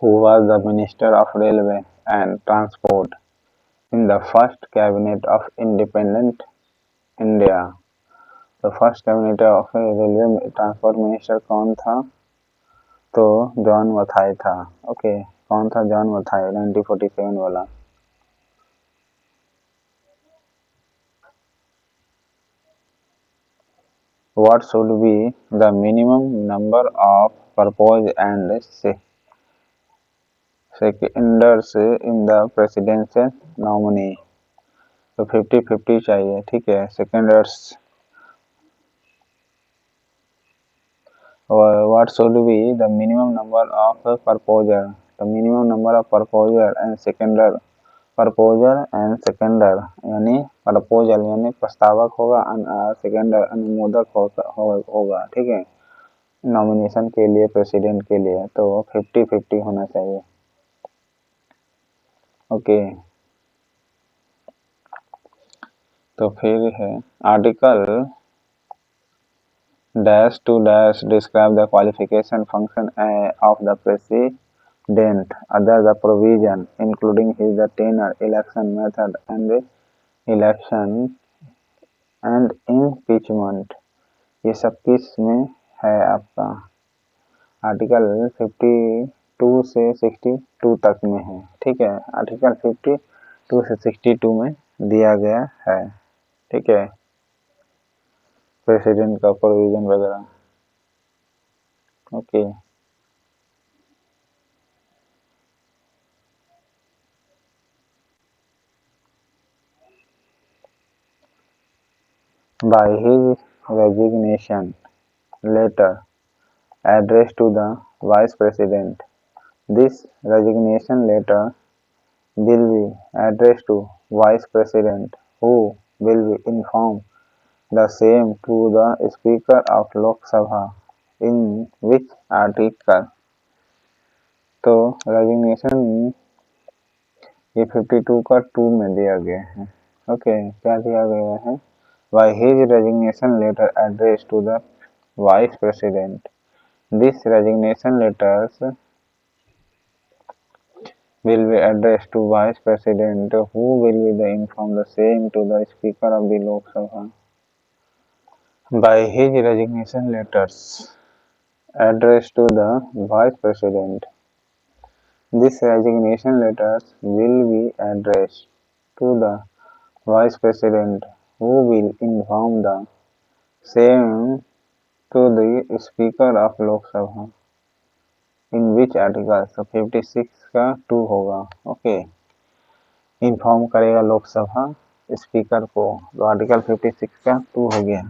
who was the Minister of Railway and Transport in the first cabinet of independent India। तो first cabinet of railway transport minister कौन था? तो John Mathai था। Okay, कौन था? John Mathai, 1947 वाला। What should be the minimum number of proposed and seconders in the presidential nominee? तो 50-50 चाहिए, ठीक है। Seconders, what should be the minimum number of proposer? The minimum number of proposer and seconder, proposer and seconder यानी proposal यानी प्रस्तावक होगा, सेकेंडर अनुमोदक होगा, ठीक है, नॉमिनेशन के लिए, प्रेसिडेंट के लिए। तो 50-50 होना चाहिए। ओके, तो फिर है article dash two dash describe the qualification function of the president other the provision including his the tenure, election method and election and impeachment. ये सब किस में है आपका? आर्टिकल 52 से 62 तक में है, ठीक है। आर्टिकल 52 से 62 में दिया गया है, ठीक है, प्रेसिडेंट का प्रोविजन वगैरह। Okay, by his resignation letter addressed to the Vice President. This resignation letter will be addressed to Vice President, who will be informed the same to the Speaker of Lok Sabha, in which article? तो resignation ये 52 का 2 में दिया गया है। Okay, क्या दिया गया है? By his resignation letter addressed to the Vice President. This resignation letters will be addressed to Vice President, who will be inform the same to the Speaker of the Lok Sabha. By his resignation letters addressed to the Vice President. This resignation letters will be addressed to the Vice President, who will inform the same to the Speaker of Lok Sabha. In which article? So 56 का 2 होगा। Okay, inform करेगा Lok Sabha speaker को, तो article 56 का 2 हो गया।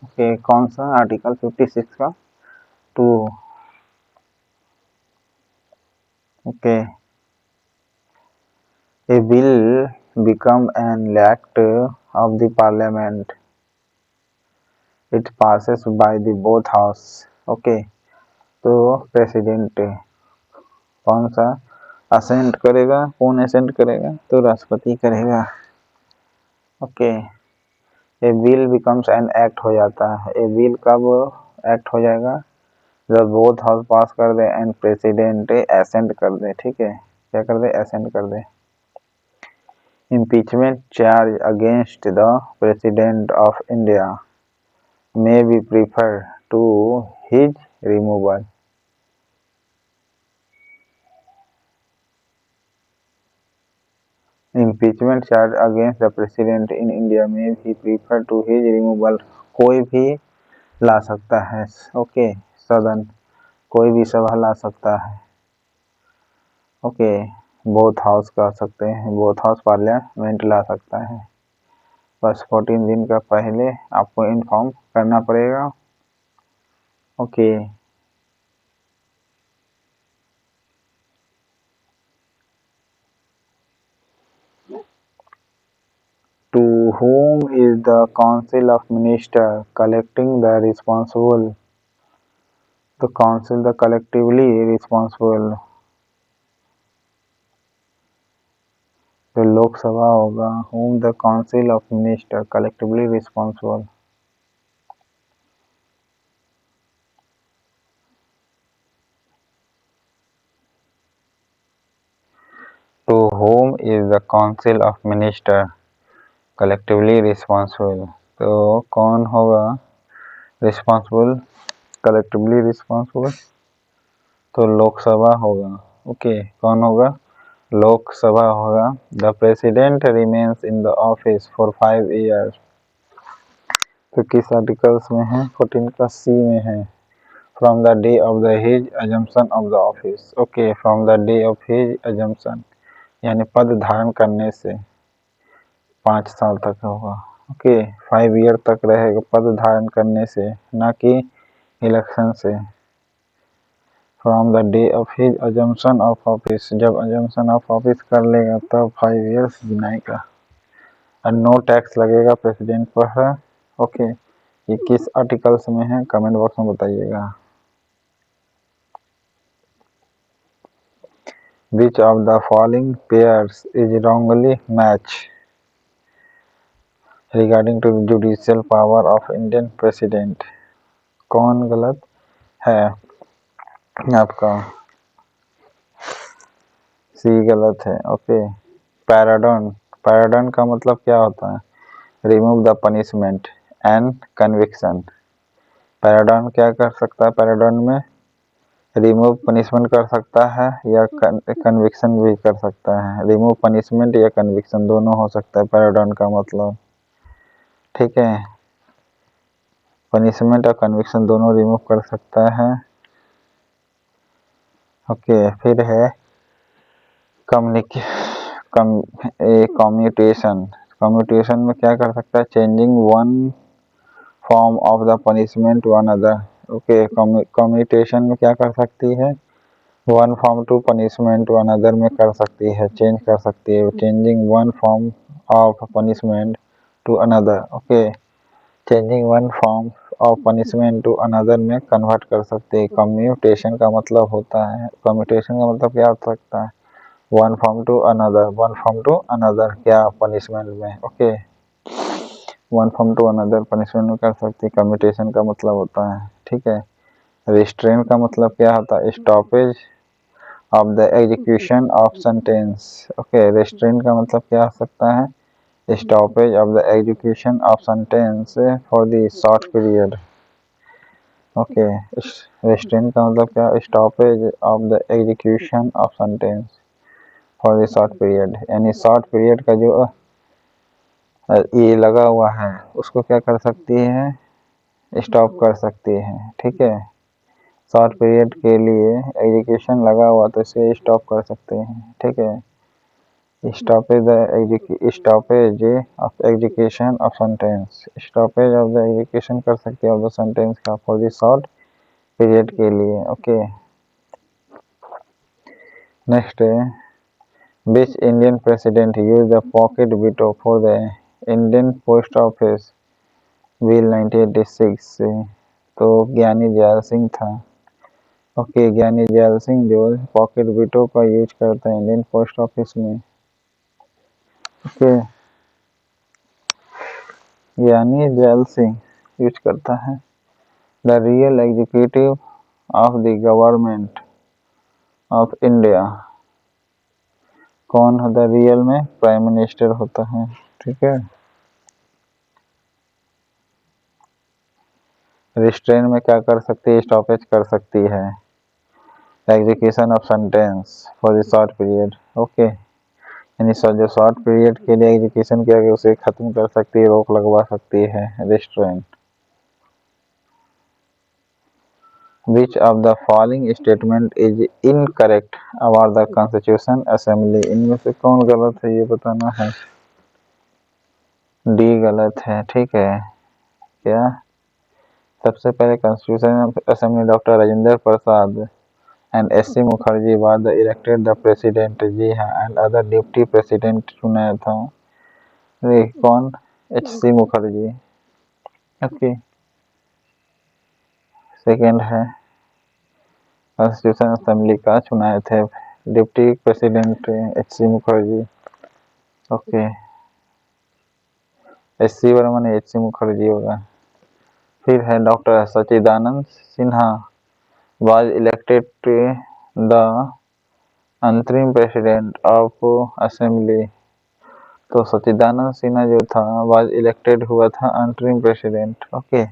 Okay, कौन सा? आर्टिकल 56 का 2। Okay, A bill become an act of the parliament, it passes by the both house. Okay, तो प्रेसिडेंट कौन सा असेंट करेगा? कौन असेंट करेगा? तो राष्ट्रपति करेगा। Okay, A bill becomes an act हो जाता है। ए बिल कब एक्ट हो जाएगा? जब बोथ हाउस पास कर दे एंड प्रेसिडेंट असेंट कर दे, ठीक है, क्या कर दे? असेंट कर दे। Impeachment charge against the president of India may be prefer to his removal. Impeachment charge against the president in India में भी प्रीफर टू हिज रिमूवल, कोई भी ला सकता है। ओके, सदन कोई भी सभा ला सकता है। ओके, बोथ हाउस कर सकते हैं, बोथ हाउस पार्लियामेंट ला सकता है। बस 14 दिन का पहले आपको इन्फॉर्म करना पड़ेगा। Okay, to whom is the council of minister collecting the responsible? The council the collectively responsible, तो लोकसभा होगा। whom the council of minister collectively responsible। whom is the council of minister collectively responsible? तो कौन होगा responsible, collectively responsible? तो लोकसभा होगा। Okay, कौन होगा? लोकसभा होगा। The president remains in the office for 5 years। तो किस आर्टिकल्स में है? 14 का सी में है। From the day of the his assumption of the office. Okay, from the day of his assumption यानी पद धारण करने से 5 साल तक होगा। ओके, 5 ईयर तक रहेगा पद धारण करने से, ना कि इलेक्शन से। From the day of his assumption of office, जब अजम्पशन ऑफ ऑफिस कर लेगा तब 5 ईयर्स गिनाएगा। और नो टैक्स लगेगा प्रेसिडेंट पर है। ओके, ये किस आर्टिकल्स में है? कमेंट बॉक्स में बताइएगा। Which of the following pairs is wrongly matched regarding to the judicial power of Indian president? कौन गलत है आपका? सी गलत है। ओके, पैराडॉन, पैराडॉन का मतलब क्या होता है? Remove the punishment and conviction. Pardon क्या कर सकता है? पैराडॉन में रिमूव पनिशमेंट कर सकता है या कन्विक्शन भी कर सकता है। रिमूव पनिशमेंट या कन्विक्शन दोनों हो सकता है पैराडॉन का मतलब। ठीक है, पनिशमेंट और कन्विक्शन दोनों रिमूव कर सकता है। ओके, फिर है कम्यूटेशन। कम्यूटेशन में क्या कर सकता है? Changing one form of the punishment to another. Okay, commutation में क्या कर सकती है? One form to punishment to another में कर सकती है, चेंज कर सकती है। Changing one form of punishment to another. Okay, changing one form of punishment to another में कन्वर्ट कर सकते हैं। कम्यूटेशन का मतलब होता है, कम्यूटेशन का मतलब क्या हो सकता है? One form to another, one form to another क्या पनिशमेंट में। Okay, one form to another punishment में कर सकती है, कम्यूटेशन का मतलब होता है। ठीक है, रिस्ट्रेन का मतलब क्या होता है? Stoppage of the execution of sentence. Okay, restrain का मतलब क्या हो सकता है? Stoppage of the execution of sentence for the short period। Okay, restraint का मतलब क्या? Stoppage of the execution of sentence for the short period, यानी short period का जो ये लगा हुआ है उसको क्या कर सकती है? स्टॉप कर सकती है। ठीक है, शॉर्ट पीरियड के लिए एग्जीक्यूशन लगा हुआ तो इसे स्टॉप कर सकते हैं। ठीक है, stoppage of execution of sentence, stoppage of the execution कर सकते हैं of the sentence का for the short period के लिए। ओके, नेक्स्ट है which Indian president used the pocket veto for the Indian Post Office Bill 1986? तो ज्ञानी gel Singh था। ओके, ज्ञानी जैल सिंह जो पॉकेट वीटो का यूज करता है इंडियन पोस्ट ऑफिस में। ओके, ज्ञानी जैल सिंह यूज करता है। The real executive of the government of India कौन होता है? रियल में प्राइम मिनिस्टर होता है। ठीक है, रिस्ट्रेन में क्या कर सकती है? स्टॉपेज कर सकती है execution of sentence for the short period. Okay, यानी जो शॉर्ट पीरियड के लिए एग्जीक्यूशन किया गया उसे खत्म कर सकती है, रोक लगवा सकती है restrain. Which of the following statement is incorrect about the Constitution Assembly? इनमें से कौन गलत है ये बताना है। डी गलत है। ठीक है, क्या? सबसे पहले constitution assembly doctor Rajendra Prasad and SC. Mukherjee बाद इलेक्टेड द प्रेसिडेंट। जी हाँ, एंड अदर डिप्टी प्रेसिडेंट चुना था। कौन? एच.सी. मुखर्जी। ओके, सेकेंड है कॉन्स्टिट्यूशन असेंबली का चुनाए थे deputy president H C. Mukherjee. Okay, S C. Varman H C. Mukherjee होगा। फिर है doctor Sachchidanand Sinha was elected the अंतरिम प्रेसिडेंट ऑफ असेंबली, तो सच्चिदानंद सिन्हा जो था वाज इलेक्टेड हुआ था अंतरिम president. Okay,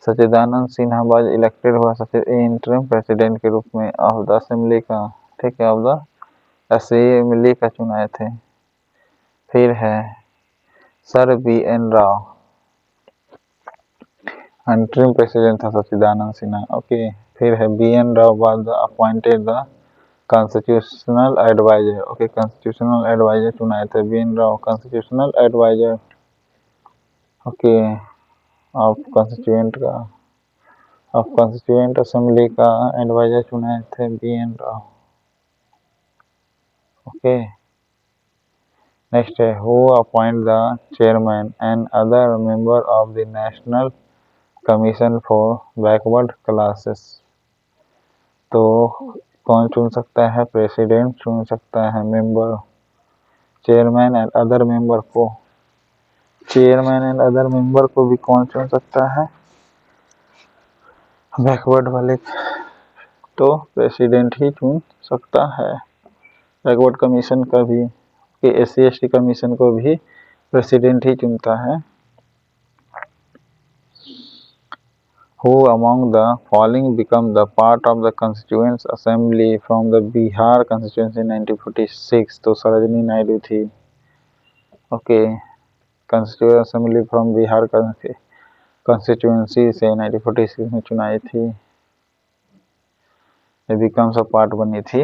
Sachchidanand Sinha was elected हुआ इंटरिम प्रेसिडेंट के रूप में ऑफ द असेंबली का, ठीक है, ऑफ द असेंबली का चुनाए थे। फिर है सर BN राव, अंतरिम प्रेसिडेंट था सच्चिदानंद सिन्हा। ओके, फिर है BN Rao was appointed the constitutional adviser. Okay, constitutional adviser चुनाए थे BN Rao, constitutional adviser. Okay, of constituent assembly का एडवाइजर चुनाए थे BN राव। ओके, नेक्स्ट है who appoint the chairman and other member of the national commission for backward classes, तो कौन चुन सकता है? प्रेसिडेंट चुन सकता है member, chairman and other member को, चेयरमैन एंड अदर मेंबर को भी कौन चुन सकता है? बैकवर्ड वाले, तो प्रेसिडेंट ही चुन सकता है। बैकवर्ड कमीशन का भी, SC/ST कमीशन को भी प्रेसिडेंट ही चुनता है। Who among the following become the part of the Constituent Assembly from the Bihar Constituency 1946? तो सरोजिनी नायडू थी। Okay, constituent assembly from Bihar constituency से 1946 में चुनाई थी, ये बिकम्स अ पार्ट बनी थी।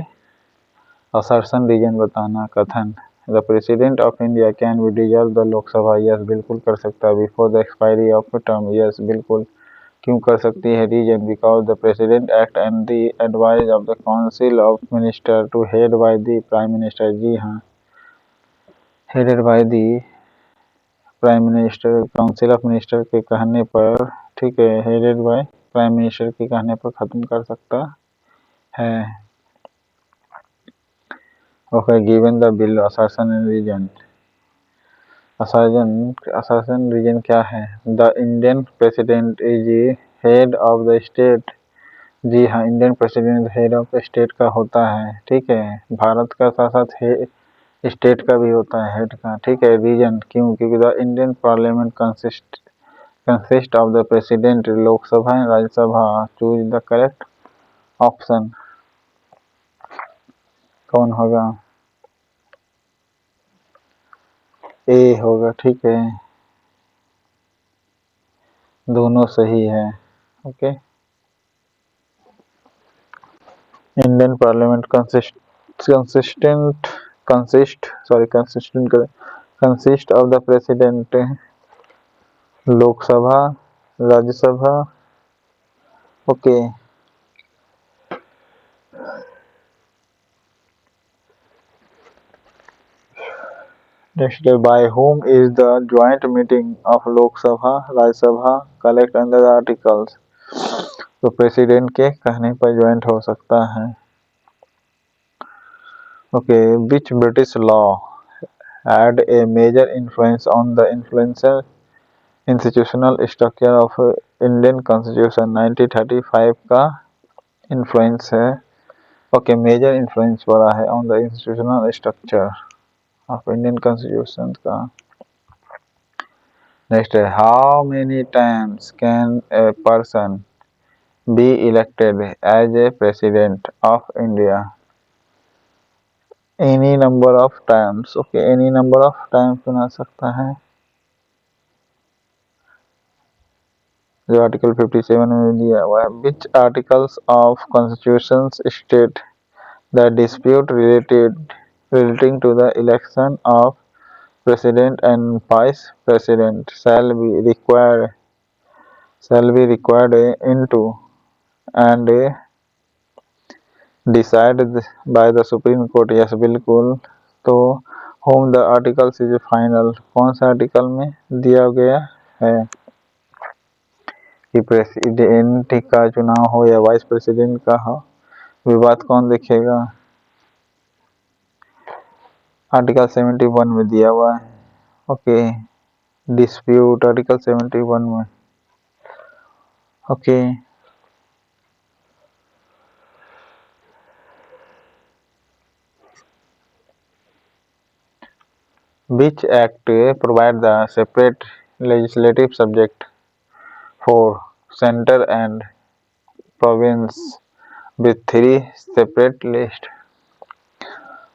असर्शन रीजन बताना, कथन, the president of India can be dissolve the Lok Sabha, yes बिल्कुल कर सकता है, before the expiry of term, yes बिल्कुल क्यों कर सकती है, reason because the president act and the advice of the council of minister to head by the prime minister, जी हाँ, headed by the prime minister, council of minister के कहने पर, ठीक है, हेडेड बाय प्राइम मिनिस्टर के कहने पर खत्म कर सकता है। Okay, given the bill assertion and reason, assertion reason क्या है? The Indian president is head of the state, जी हाँ, Indian president head of state का होता है, ठीक है, भारत का साथ साथ स्टेट का भी होता है हेड का, ठीक है। रीजन क्यों? क्योंकि the Indian parliament consist of the president, Lok Sabha and Rajya Sabha, choose the correct option, कौन होगा? ए होगा, ठीक है, दोनों सही है। Okay, Indian parliament consist of the president, Lok Sabha, Rajya Sabha. Okay, next, by whom is the joint meeting of Lok Sabha, Rajya Sabha collect under the articles? तो president के कहने पर ज्वाइंट हो सकता है। Okay, which British law had a major influence on the influential institutional structure of Indian Constitution? 1935 का influence है। Okay, major influence पड़ा है on the institutional structure of Indian constitution का। नेक्स्ट है, how many times can a person be elected as a president of India? Any number of times. Okay, any number of times बना सकता है, जो article 57 में दिया हुआ है। Which articles of constitution state the dispute relating to the election of president and vice president shall be required into and decided by the Supreme Court, yes बिल्कुल। तो home the articles is final, कौन सा article में दिया गया है कि president का चुनाव हो या वाइस प्रेसिडेंट का हो, विवाद कौन देखेगा? आर्टिकल 71 में दिया हुआ है। ओके, डिस्प्यूट आर्टिकल 71 में। Okay, Which act provide the separate legislative subject for center and province with 3 separate list?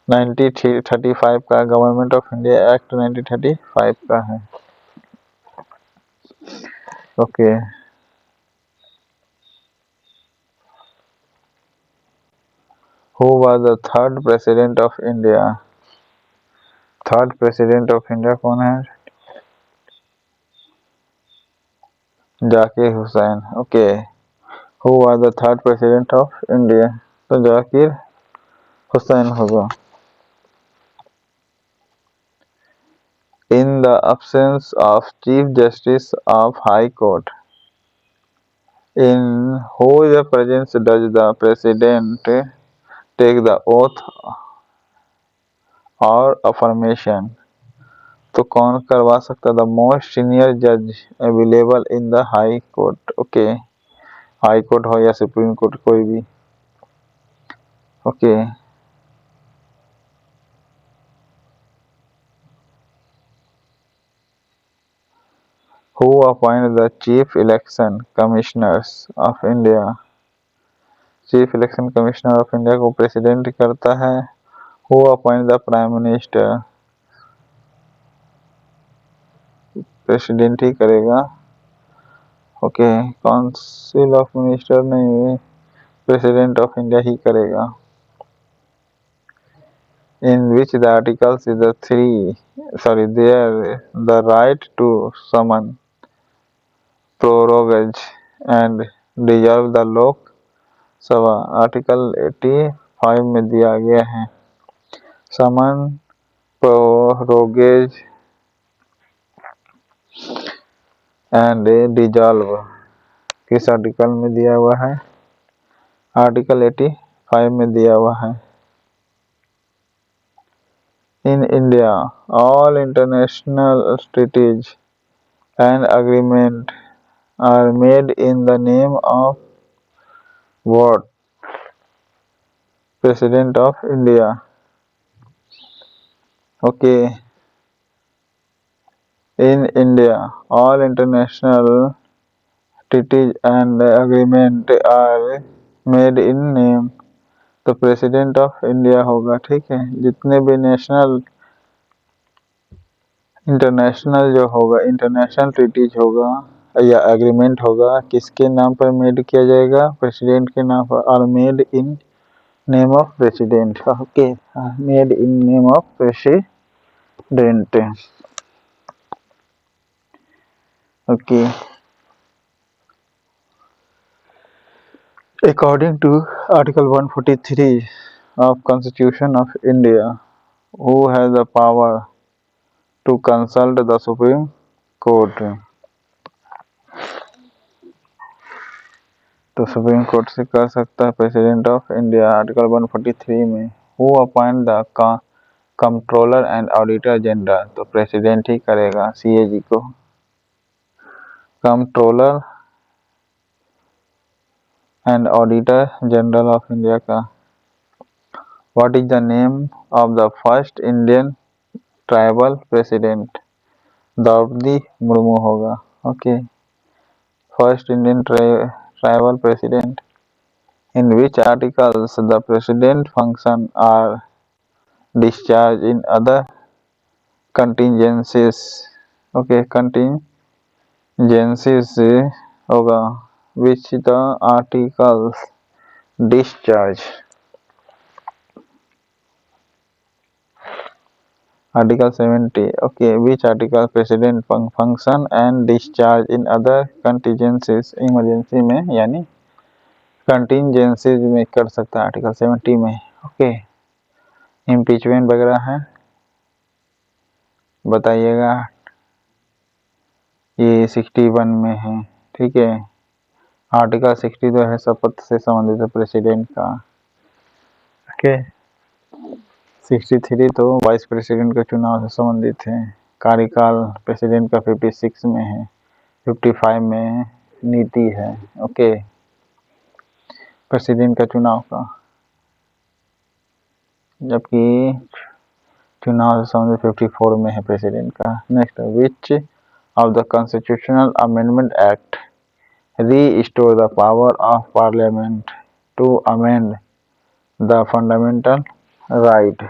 1935 का गवर्नमेंट ऑफ इंडिया एक्ट 1935 का है। Okay who was the third president of India? Third president of India कौन है? Zakir Hussain. Okay who was the third president of India? तो जाकिर हुसैन होगा। In the absence of Chief Justice of High Court, in whose presence does the President take the oath or affirmation? तो कौन करवा सकता? The most senior जज available in the high court. Okay high court हो या supreme court कोई भी। Okay who appoint the chief election commissioners of India? Chief election commissioner of India को प्रेसिडेंट करता है। Who appoint the prime minister? President ही करेगा। Okay council of minister नहीं, प्रेसिडेंट ऑफ इंडिया ही करेगा। In which the articles is there the right to summon, prorogue and dissolve the Lok Sabha article 85 में दिया गया है। समन, प्रोरोगेज एंड डिजॉल्व किस आर्टिकल में दिया हुआ है? आर्टिकल 85 में दिया हुआ है। In India, all international treaties and agreements are made in the name of what? President of India. Okay. In India, all international treaties and agreements are made in name, तो president of India होगा। ठीक है जितने भी international जो होगा international treaties होगा या एग्रीमेंट होगा किसके नाम पर मेड किया जाएगा? प्रेसिडेंट के नाम पर। और made in name of president. Okay made in name of president. Okay according to article 143 of constitution of India, who has the power to consult the Supreme Court? तो सुप्रीम कोर्ट से कर सकता है president of India. Article 143 में who appoint the controller and auditor general? तो president ही करेगा CAG को। Controller and auditor general of India का what is the name of the first Indian tribal president? Draupadi Murmu होगा। Okay first Indian tribal president. In which articles the president function are discharge in other contingencies? Okay contingencies होगा which the articles discharge? Article 70। Okay which article president function and discharge in other contingencies? Emergency में यानी contingencies में कर सकता है article 70 में। Okay impeachment वगैरह है बताइएगा। ये 61 में है। ठीक है आर्टिकल 62 है शपथ से संबंधित प्रेसिडेंट का। ओके 63 तो वाइस प्रेसिडेंट के चुनाव से संबंधित है। कार्यकाल प्रेसिडेंट का 56 में है। 55 में नीति है। ओके प्रेसिडेंट का चुनाव का। जबकि चुनाव समझ 54 में है प्रेसिडेंट का। Next, which of the constitutional amendment act restore the power of parliament to amend the fundamental right?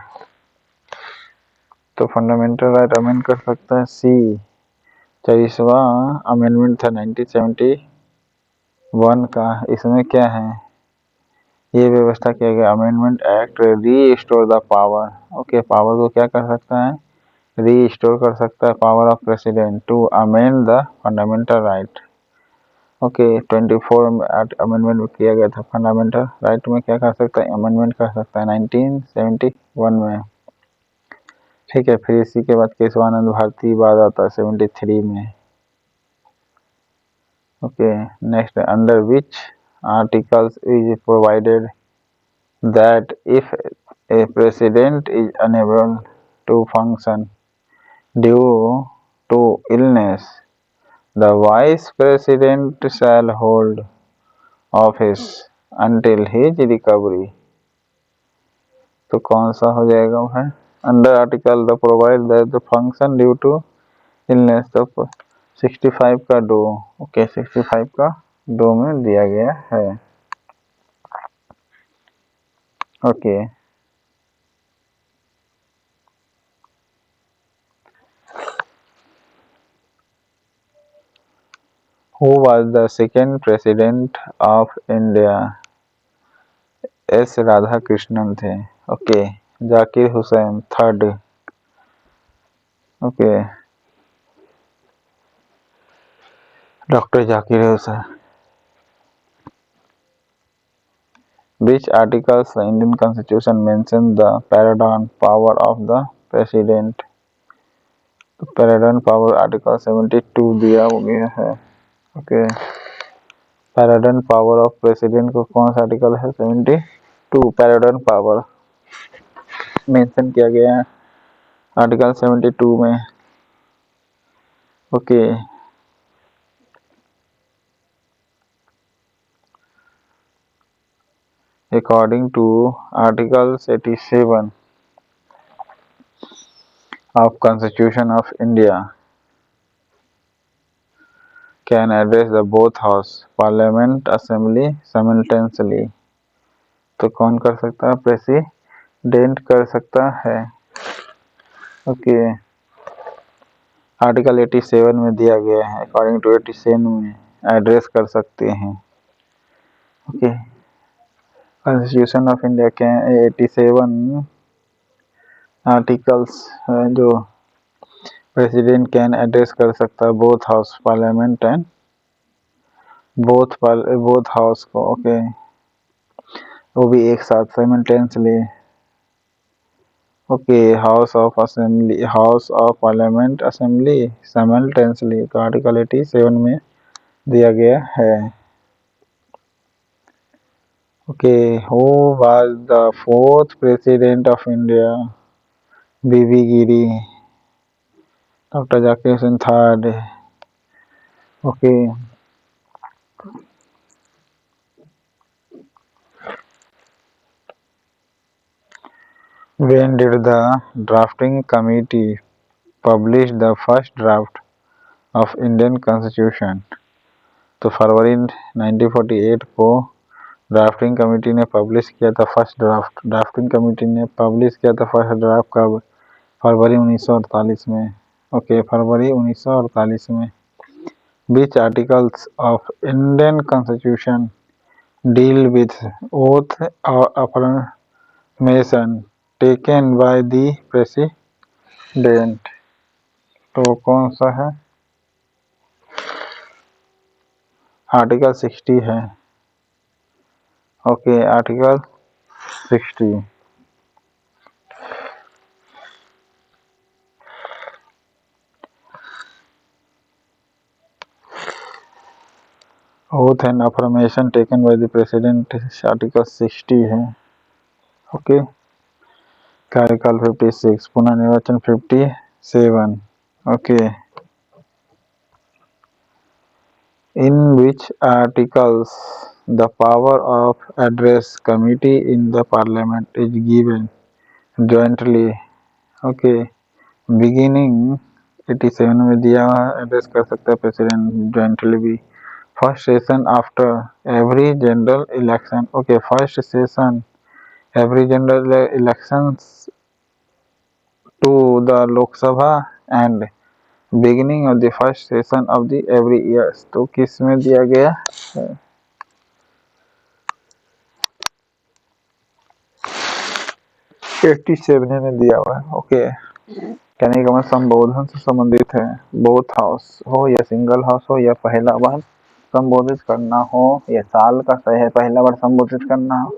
तो फंडामेंटल राइट अमेंड कर सकता है सी। 40वां अमेंडमेंट था 1971 का। इसमें क्या है, ये व्यवस्था किया गया amendment act restore the power. Okay, power को क्या कर सकता है, रीस्टोर कर सकता है, power of president to amend the fundamental right. Okay, 24 amendment किया गया था। फंडामेंटल राइट में क्या कर सकता है, अमेंडमेंट कर सकता है 1971 में। ठीक है, फिर इसी के बाद केशवानंद भारती बाद आता है 73 में। Okay, next, under which articles is provided that if a president is unable to function due to illness the vice president shall hold office until his recovery? तो कौन सा हो जाएगा वो है, under article the provide that the function due to illness. तो 65 का 2। Okay, 65 का 2 में दिया गया है। Okay, who was the second president of India? S Radhakrishnan थे। Okay, Zakir Hussain third. Okay, doctor Zakir Hussain. Which articles the Indian Constitution mention the paramount power of the president? तो paramount power article 72 दिया गया है। Okay, paramount power of president को कौन सा article है, 72 paramount power mention किया गया है आर्टिकल 72 में। Okay, according to article 87 of Constitution of India can address the both house parliament assembly simultaneously। तो कौन कर सकता है, प्रेसिडेंट कर सकता है। ओके, आर्टिकल 87 में दिया गया है, अकॉर्डिंग टू 87 में एड्रेस कर सकते हैं। ओके, कॉन्स्टिट्यूशन ऑफ इंडिया के 87 आर्टिकल्स जो प्रेसिडेंट कैन एड्रेस कर सकता है both house parliament and both house को। ओके, वो भी एक साथ simultaneously. Okay, house of assembly, house of parliament assembly simultaneously, तो आर्टिकल 87 में दिया गया है। Okay, who was the fourth president of India? VV Giri. Doctor Zakir Hussain third. Okay, when did the drafting committee publish the first draft of Indian Constitution? तो फरवरी 1948 को drafting committee ने publish किया था फर्स्ट ड्राफ्ट। ड्राफ्टिंग कमेटी ने पब्लिश किया था first draft कब, फरवरी 1948 में। ओके, फरवरी 1948 में। Which articles of Indian Constitution deal with oath or affirmation taken by the president? तो कौन सा है, आर्टिकल 60 है। Okay, article 60। Oath and affirmation taken by the president article 60 है। ओके, कार्यकाल 56, पुनर्निर्वाचन 57। Okay, in which articles the power of address committee in the parliament is given jointly? Okay, beginning 87 में दिया हुआ है, एड्रेस कर सकता है प्रेसिडेंट जॉइंटली भी। First session after every general election, okay, first session every general elections to the Lok Sabha and beginning of the first session of the every years, तो किस में दिया गया है? 87 में दिया हुआ है। ओके, कहने का मतलब संबोधन से संबंधित है, बोथ हाउस हो या सिंगल हाउस हो या पहला बार संबोधित करना हो या साल का पहला बार संबोधित करना हो,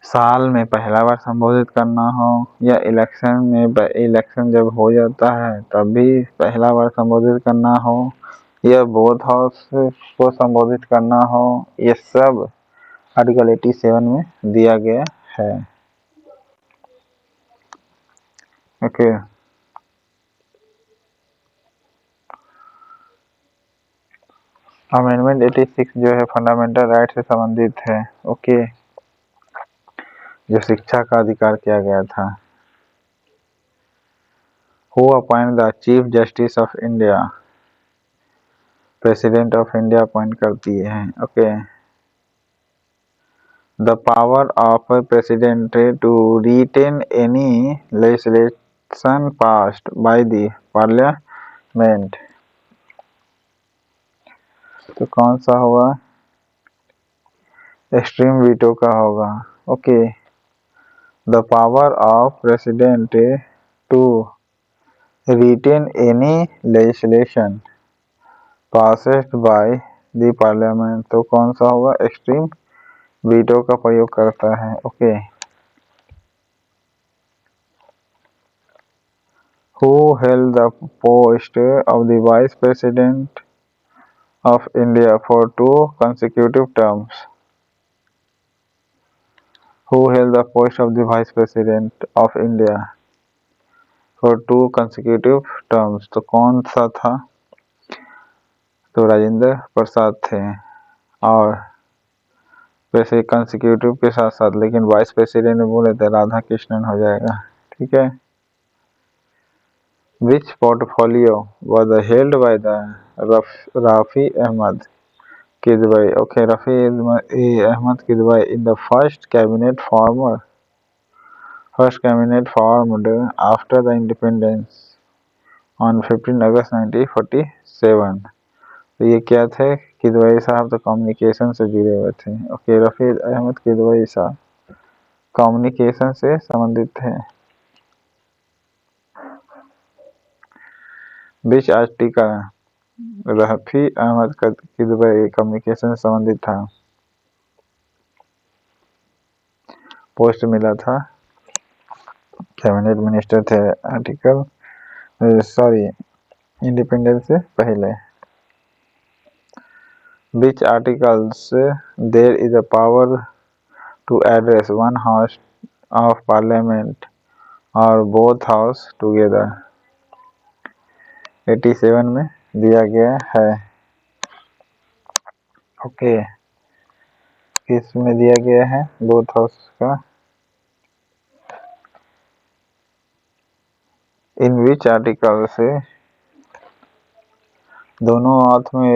साल में पहला बार संबोधित करना हो या इलेक्शन में इलेक्शन जब हो जाता है तब भी पहला बार संबोधित करना हो या बोथ हाउस को संबोधित करना हो, ये सब आर्टिकल 87 में दिया गया है। ओके, अमेंडमेंट 86 जो है फंडामेंटल राइट से संबंधित है। ओके, जो शिक्षा का अधिकार किया गया था। Who appoint the chief justice of India, president of India appoint करती है। Okay, the power of president to retain any legislation passed by the parliament, तो कौन सा होगा? एक्सट्रीम वीटो का होगा। Okay, the power of president to retain any legislation passed by the parliament, तो कौन सा होगा? एक्सट्रीम वीटो का प्रयोग करता है। Okay, who held the post of the vice president of India for 2 consecutive terms, who held the post of the vice president of India for 2 consecutive terms, तो कौन सा था? तो राजेंद्र प्रसाद थे, और वैसे कंसिक्यूटिव के साथ साथ, लेकिन वाइस प्रेसिडेंट में बोले तो राधा कृष्णन हो जाएगा। ठीक है, विच portfolio was held by the Rafi Ahmad Kidwai, okay, Rafi Ahmad Kidwai in the first cabinet formed after the independence on 15 अगस्त 1947, तो ये क्या थे? किदवई साहब तो कम्युनिकेशन से जुड़े हुए थे। ओके, रफी अहमद किदवई साहब कम्युनिकेशन से संबंधित थे। बीच आर्टिकल रफी अहमद किदवई कम्युनिकेशन से संबंधित था, पोस्ट मिला था, कैबिनेट मिनिस्टर थे आर्टिकल इंडिपेंडेंस से पहले। Which articles there is a power to address one house of parliament or both house together, 87 में दिया गया है। ओके, किस में दिया गया है? बोथ हाउस का। इन विच आर्टिकल से दोनों हाथ में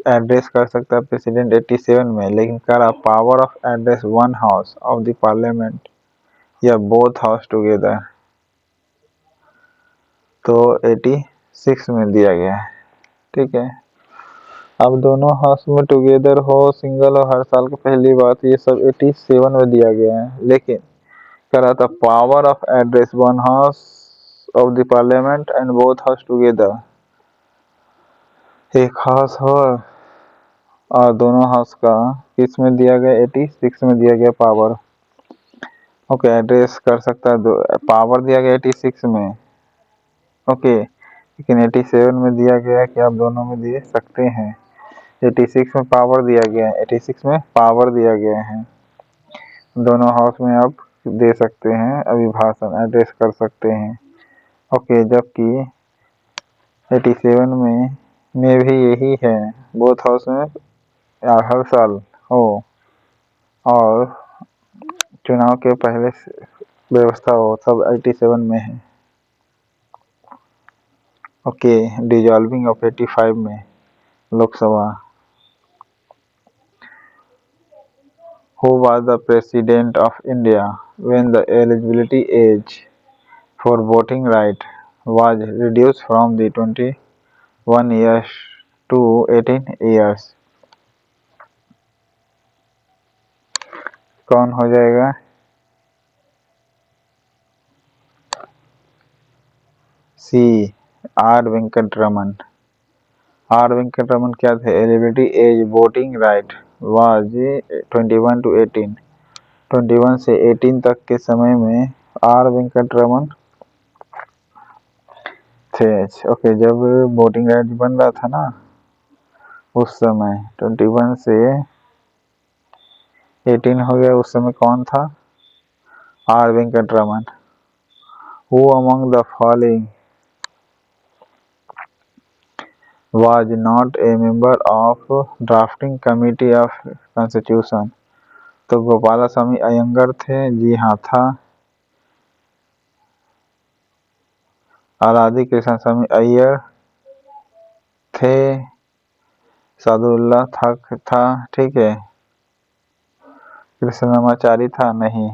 एड्रेस कर सकता है प्रेसिडेंट 87 में, लेकिन कर रहा power of address one house of the parliament या बोथ हाउस टुगेदर, तो 86 में दिया गया है। ठीक है, अब दोनों हाउस में टुगेदर हो, सिंगल हो, हर साल की पहली बात, ये सब 87 में दिया गया है। लेकिन करा था power of address one house of the parliament and both house together, एक हाउस हो और दोनों हाउस का किस में दिया गया? 86 में दिया गया पावर। ओके, एड्रेस कर सकता है, पावर दिया गया 86 में। ओके, लेकिन 87 में दिया गया कि आप दोनों में दे सकते हैं। 86 में पावर दिया गया है, 86 में पावर दिया गया है, दोनों हाउस में आप दे सकते हैं, अभिभाषण एड्रेस कर सकते हैं। ओके, जबकि 87 में भी यही है, बोथ हाउस में हर साल हो और चुनाव के पहले व्यवस्था हो सब 87 में है। ओके, डिजॉल्विंग ऑफ 85 में Lok Sabha. Who was the president of India when the eligibility age for voting right was reduced from the 21 years to 18 years? कौन हो जाएगा? See, R Venkataraman. R Venkataraman क्या थे? Eligibility age voting right was 21 to 18, 21 से 18 तक के समय में आर वेंकटरमन थे। ओके, जब वोटिंग राइट बन रहा था ना उस समय 21 से 18 हो गया, उस समय कौन था? R Venkataraman. Who among the following was not a member of drafting committee of constitution? तो गोपालास्वामी अयंगर थे, जी हाँ था। आलादी कृष्ण स्वामी अय्यर थे, सादुल्ला था, ठीक है। कृष्णमाचारी था, नहीं।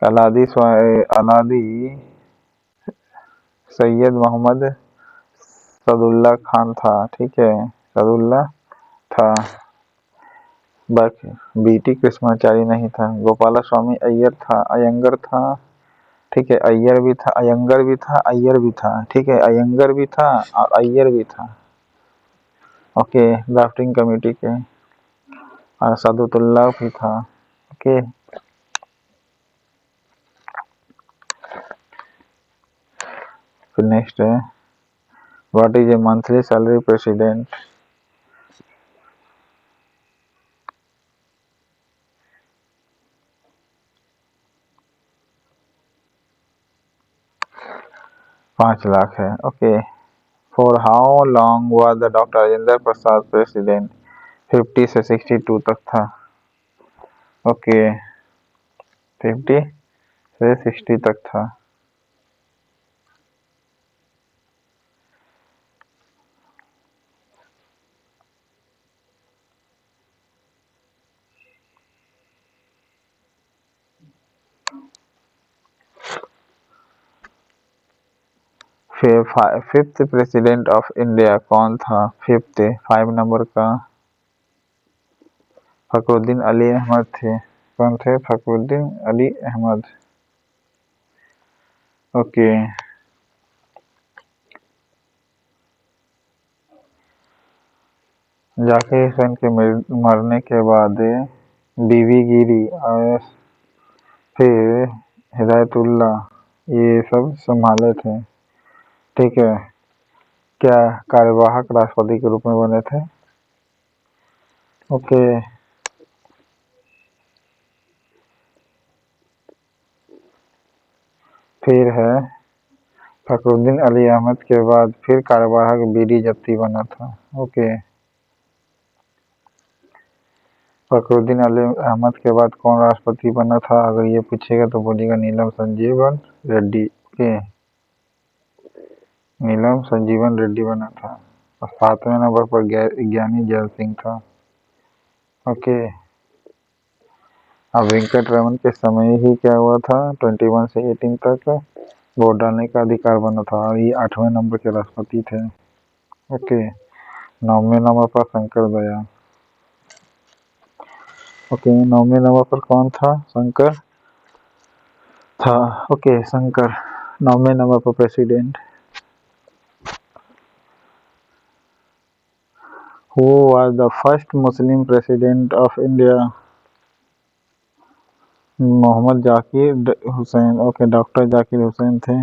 अलादी सैयद मोहम्मद सादुल्ला खान था, ठीक है, सादुल्ला था। बाकी बीटी कृष्णाचारी नहीं था। गोपालास्वामी अय्यर था, अयंगर था, ठीक है, अय्यर भी था, अयंगर भी था, अय्यर भी था, ठीक है, अयंगर भी था और अय्यर भी था। ओके, ड्राफ्टिंग कमेटी के। और सादुल्ला भी था। ओके, फिर नेक्स्ट है, what is a monthly salary president? ₹5 lakh है। Okay, for how long was the doctor Rajendra Prasad president? 50 से 62 तक था। ओके, 50 से 60 तक था। फिफ्थ प्रेसिडेंट ऑफ इंडिया कौन था? फिफ्थ 5 नंबर का फखरुद्दीन अली अहमद थे। कौन थे? फखरुद्दीन अली अहमद। ओके, जाकिर हुसैन के मरने के बाद बीवी गिरी और फिर हिदायतुल्लाह ये सब संभाले थे, ठीक है। क्या कार्यवाहक राष्ट्रपति के रूप में बने थे? ओके, फिर है फखरुद्दीन अली अहमद के बाद फिर कार्यवाहक बीडी जत्ती बना था। ओके, फखरुद्दीन अली अहमद के बाद कौन राष्ट्रपति बना था? अगर ये पूछेगा तो बोलिएगा नीलम संजीवन रेड्डी। ओके, नीलम संजीवन रेड्डी बना था। और 7वें नंबर पर ज्ञानी जैल सिंह था। ओके, अब वेंकटरमन के समय ही क्या हुआ था? 21 से 18 तक वोट डालने का अधिकार बना था और ये 8वें नंबर के राष्ट्रपति थे। ओके, 9वें नंबर पर शंकर दयाल। ओके, 9वें नंबर पर कौन था? शंकर था। ओके, शंकर 9वें नंबर पर president. Who was the first Muslim president of India? Mohammad Zakir Hussain. Okay, doctor Zakir Hussain थे।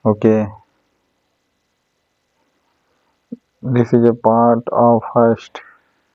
Okay, this is a part of first